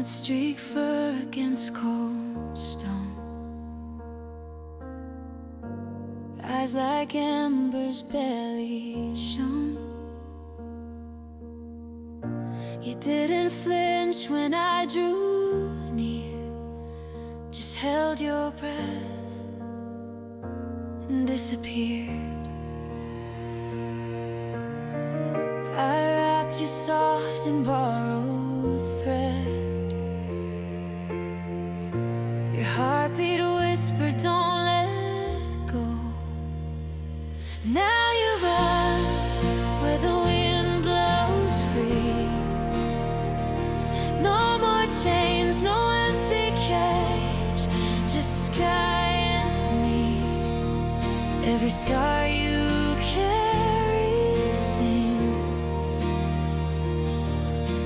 streak fur against cold stone. Eyes like embers barely shone. You didn't flinch when I drew near, just held your breath and disappeared. I wrapped you soft in borrowed thread. Your heartbeat whispered, don't let go. Now you run where the wind blows free. No more chains, no empty cage, just sky and me. Every scar you carry sings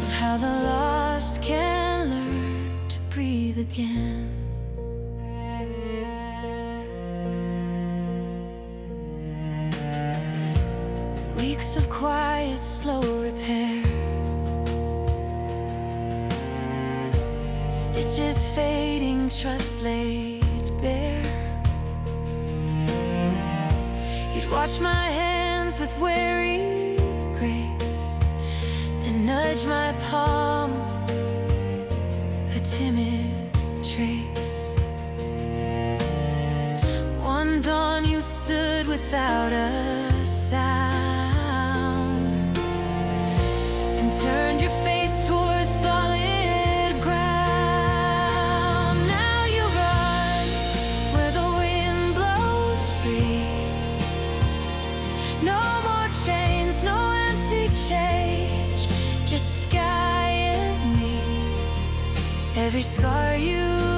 of how the lost can learn to breathe again. Weeks of quiet, slow repair. Stitches fading, trust laid bare. You'd watch my hands with wary grace, then nudge my palm, a timid trace. One dawn you stood without a sound and turned your face towards solid ground. Now you run where the wind blows free. No more chains, no empty cage, just sky and me. Every scar you